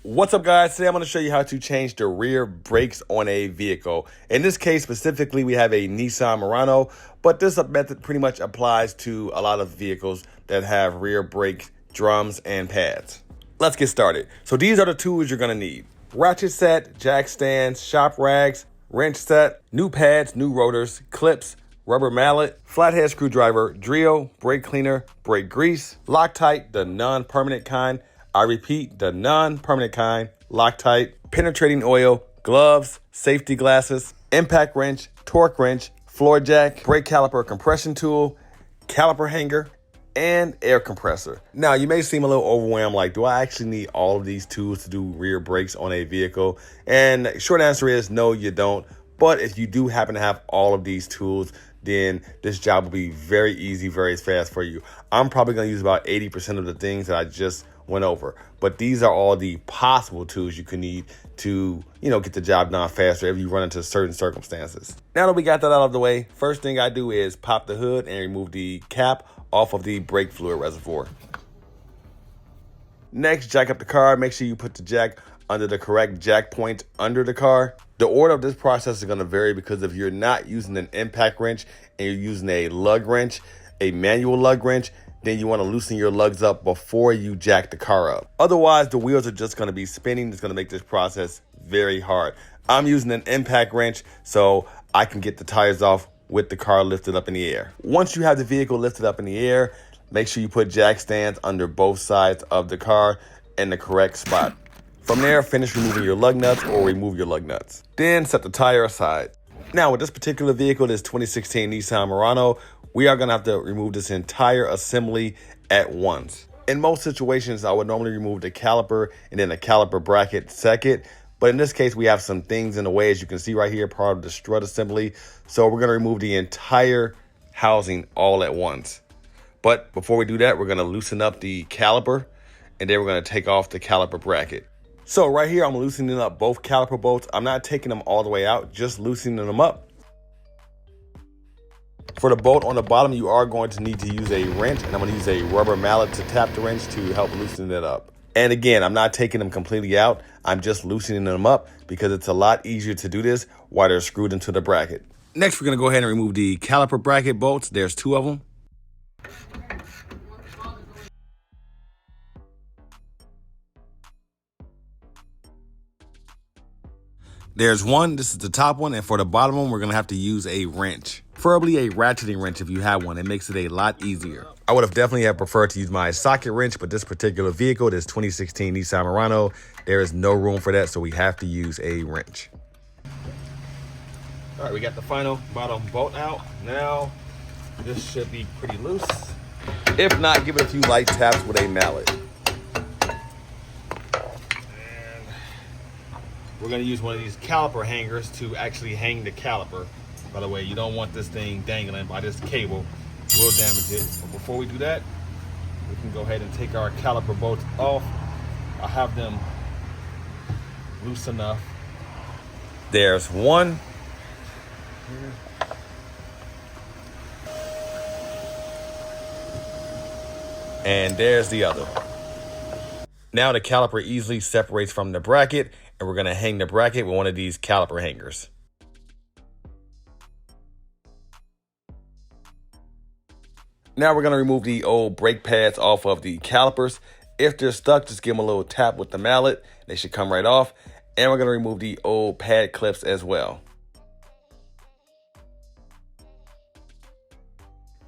What's up, guys? Today I'm going to show you how to change the rear brakes on a vehicle. In this case specifically, we have a Nissan Murano, but this method pretty much applies to a lot of vehicles that have rear brake drums and pads. Let's get started. So these are the tools you're going to need: ratchet set, jack stands, shop rags, wrench set, new pads, new rotors, clips, rubber mallet, flathead screwdriver, drill, brake cleaner, brake grease, Loctite, the non-permanent kind. I repeat, the non-permanent kind, Loctite, penetrating oil, gloves, safety glasses, impact wrench, torque wrench, floor jack, brake caliper compression tool, caliper hanger, and air compressor. Now, you may seem a little overwhelmed, like, do I actually need all of these tools to do rear brakes on a vehicle? And short answer is no, you don't. But if you do happen to have all of these tools, then this job will be very easy, very fast for you. I'm probably going to use about 80% of the things that I just went over, but these are all the possible tools you can need to, get the job done faster if you run into certain circumstances. Now that we got that out of the way, first thing I do is pop the hood and remove the cap off of the brake fluid reservoir. Next, jack up the car. Make sure you put the jack under the correct jack point under the car. The order of this process is going to vary because if you're not using an impact wrench and you're using a lug wrench, a manual lug wrench, then you want to loosen your lugs up before you jack the car up. Otherwise, the wheels are just going to be spinning. It's going to make this process very hard. I'm using an impact wrench so I can get the tires off with the car lifted up in the air. Once you have the vehicle lifted up in the air, make sure you put jack stands under both sides of the car in the correct spot. From there, finish removing your lug nuts or remove your lug nuts. Then set the tire aside. Now, with this particular vehicle, this 2016 Nissan Murano, we are going to have to remove this entire assembly at once. In most situations, I would normally remove the caliper and then the caliper bracket second. But in this case, we have some things in the way, as you can see right here, part of the strut assembly. So we're going to remove the entire housing all at once. But before we do that, we're going to loosen up the caliper, and then we're going to take off the caliper bracket. So right here, I'm loosening up both caliper bolts. I'm not taking them all the way out, just loosening them up. For the bolt on the bottom, you are going to need to use a wrench, and I'm going to use a rubber mallet to tap the wrench to help loosen it up. And again, I'm not taking them completely out. I'm just loosening them up because it's a lot easier to do this while they're screwed into the bracket. Next, we're going to go ahead and remove the caliper bracket bolts. There's two of them. There's one, this is the top one, and for the bottom one, we're gonna have to use a wrench. Preferably a ratcheting wrench if you have one. It makes it a lot easier. I would have definitely preferred to use my socket wrench, but this particular vehicle, this 2016 Nissan Murano, there is no room for that, so we have to use a wrench. All right, we got the final bottom bolt out. Now, this should be pretty loose. If not, give it a few light taps with a mallet. We're going to use one of these caliper hangers to actually hang the caliper. By the way, you don't want this thing dangling by this cable. We'll damage it. But before we do that, we can go ahead and take our caliper bolts off. I have them loose enough. There's one. And there's the other. Now the caliper easily separates from the bracket, and we're going to hang the bracket with one of these caliper hangers. Now we're going to remove the old brake pads off of the calipers. If they're stuck, just give them a little tap with the mallet. They should come right off. And we're going to remove the old pad clips as well.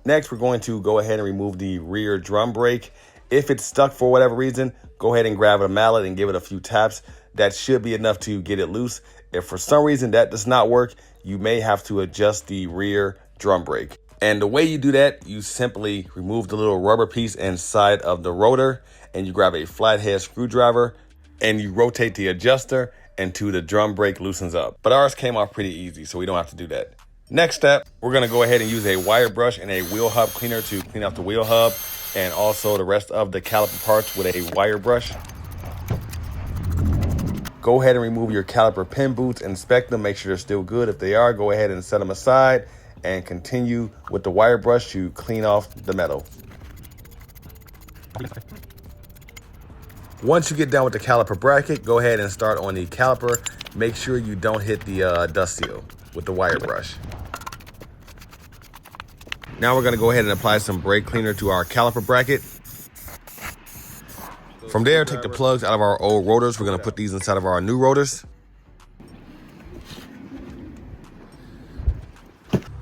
Next, we're going to go ahead and remove the rear drum brake. If it's stuck for whatever reason, go ahead and grab a mallet and give it a few taps. That should be enough to get it loose. If for some reason that does not work, you may have to adjust the rear drum brake. And the way you do that, you simply remove the little rubber piece inside of the rotor, and you grab a flathead screwdriver and you rotate the adjuster until the drum brake loosens up. But ours came off pretty easy, so we don't have to do that. Next step, we're going to go ahead and use a wire brush and a wheel hub cleaner to clean off the wheel hub and also the rest of the caliper parts with a wire brush. Go ahead and remove your caliper pin boots, inspect them, make sure they're still good. If they are, go ahead and set them aside and continue with the wire brush to clean off the metal. Once you get done with the caliper bracket, go ahead and start on the caliper. Make sure you don't hit the dust seal with the wire brush. Now we're gonna go ahead and apply some brake cleaner to our caliper bracket. From there, take the plugs out of our old rotors. We're gonna put these inside of our new rotors.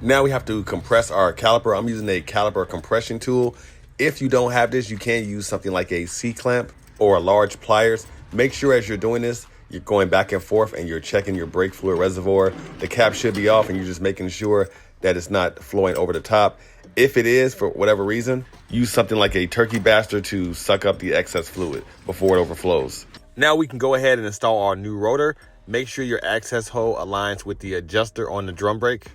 Now we have to compress our caliper. I'm using a caliper compression tool. If you don't have this, you can use something like a C-clamp or a large pliers. Make sure as you're doing this, you're going back and forth and you're checking your brake fluid reservoir. The cap should be off and you're just making sure that it's not flowing over the top. If it is, for whatever reason, use something like a turkey baster to suck up the excess fluid before it overflows. Now we can go ahead and install our new rotor. Make sure your access hole aligns with the adjuster on the drum brake.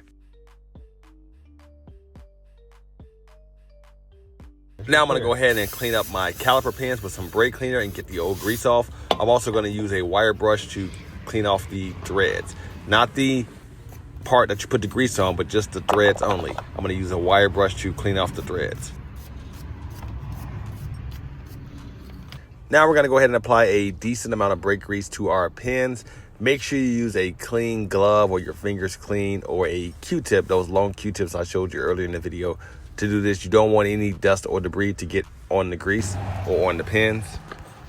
Now I'm gonna go ahead and clean up my caliper pins with some brake cleaner and get the old grease off. I'm also gonna use a wire brush to clean off the threads. Not the part that you put the grease on, but just the threads only. I'm gonna use a wire brush to clean off the threads. Now we're gonna go ahead and apply a decent amount of brake grease to our pins. Make sure you use a clean glove or your fingers clean or a Q-tip, those long Q-tips I showed you earlier in the video. To do this, you don't want any dust or debris to get on the grease or on the pins.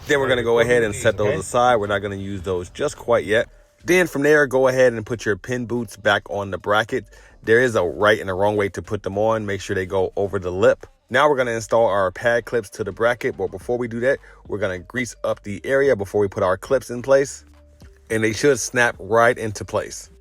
Then we're gonna go ahead and set those aside. We're not gonna use those just quite yet. Then from there, go ahead and put your pin boots back on the bracket. There is a right and a wrong way to put them on. Make sure they go over the lip. Now we're gonna install our pad clips to the bracket, but before we do that, we're gonna grease up the area before we put our clips in place. And they should snap right into place.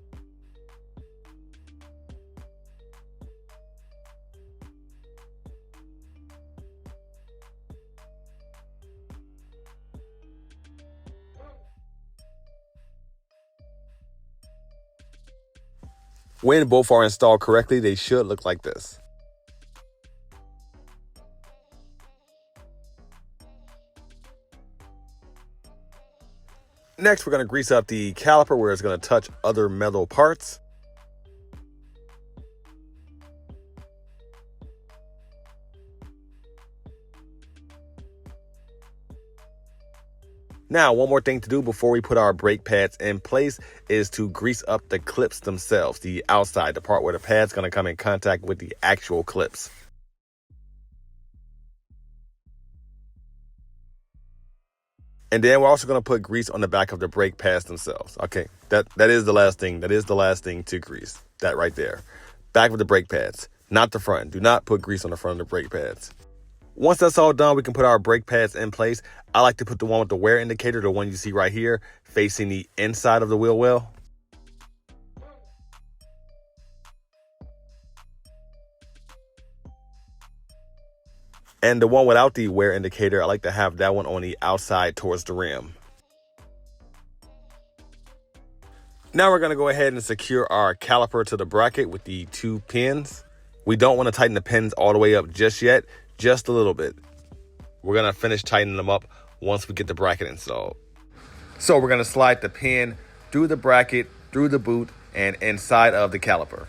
When both are installed correctly, they should look like this. Next, we're going to grease up the caliper where it's going to touch other metal parts. Now, one more thing to do before we put our brake pads in place is to grease up the clips themselves, the outside, the part where the pad's going to come in contact with the actual clips. And then we're also going to put grease on the back of the brake pads themselves. Okay, that is the last thing. That is the last thing to grease. That right there. Back of the brake pads, not the front. Do not put grease on the front of the brake pads. Once that's all done, we can put our brake pads in place. I like to put the one with the wear indicator, the one you see right here, facing the inside of the wheel well. And the one without the wear indicator, I like to have that one on the outside towards the rim. Now we're going to go ahead and secure our caliper to the bracket with the 2 pins. We don't want to tighten the pins all the way up just yet, just a little bit. We're going to finish tightening them up once we get the bracket installed. So we're going to slide the pin through the bracket, through the boot, and inside of the caliper.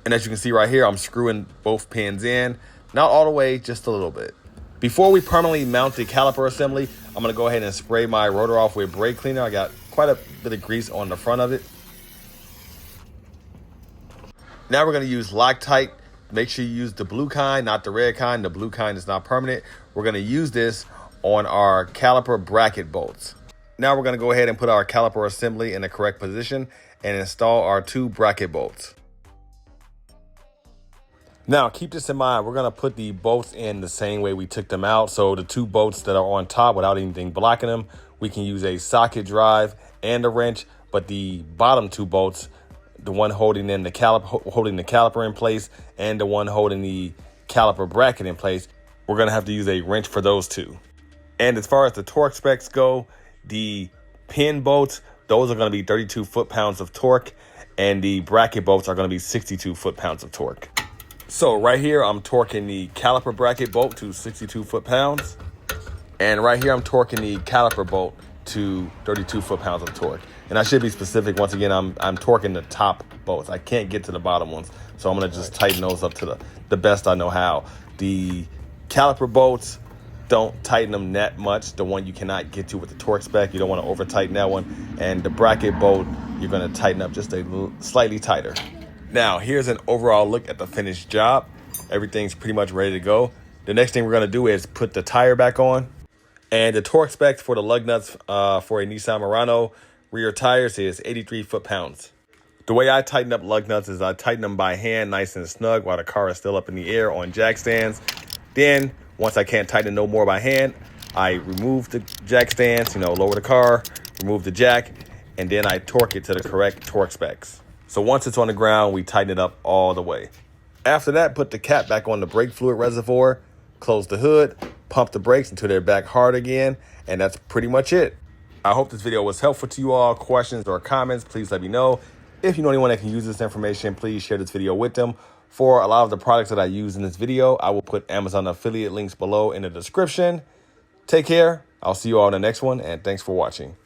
And as you can see right here, I'm screwing both pins in, not all the way, just a little bit. Before we permanently mount the caliper assembly, I'm gonna go ahead and spray my rotor off with brake cleaner. I got quite a bit of grease on the front of it. Now we're gonna use Loctite. Make sure you use the blue kind, not the red kind. The blue kind is not permanent. We're gonna use this on our caliper bracket bolts. Now we're gonna go ahead and put our caliper assembly in the correct position and install our 2 bracket bolts. Now, keep this in mind, we're gonna put the bolts in the same way we took them out. So the 2 bolts that are on top without anything blocking them, we can use a socket drive and a wrench, but the bottom 2 bolts, the one holding in the caliper in place and the one holding the caliper bracket in place, we're gonna have to use a wrench for those 2. And as far as the torque specs go, the pin bolts, those are gonna be 32 foot-pounds of torque, and the bracket bolts are gonna be 62 foot-pounds of torque. So right here, I'm torquing the caliper bracket bolt to 62 foot-pounds. And right here, I'm torquing the caliper bolt to 32 foot-pounds of torque. And I should be specific. Once again, I'm torquing the top bolts. I can't get to the bottom ones. So I'm going to just tighten those up to the best I know how. The caliper bolts, don't tighten them that much. The one you cannot get to with the torque spec, you don't want to over tighten that one. And the bracket bolt, you're going to tighten up just a little, slightly tighter. Now, here's an overall look at the finished job. Everything's pretty much ready to go. The next thing we're going to do is put the tire back on. And the torque spec for the lug nuts for a Nissan Murano rear tires is 83 foot-pounds. The way I tighten up lug nuts is I tighten them by hand, nice and snug, while the car is still up in the air on jack stands. Then, once I can't tighten no more by hand, I remove the jack stands, lower the car, remove the jack, and then I torque it to the correct torque specs. So once it's on the ground, we tighten it up all the way. After that, put the cap back on the brake fluid reservoir, close the hood, pump the brakes until they're back hard again, and that's pretty much it. I hope this video was helpful to you all. Questions or comments, please let me know. If you know anyone that can use this information, please share this video with them. For a lot of the products that I use in this video, I will put Amazon affiliate links below in the description. Take care. I'll see you all in the next one, and thanks for watching.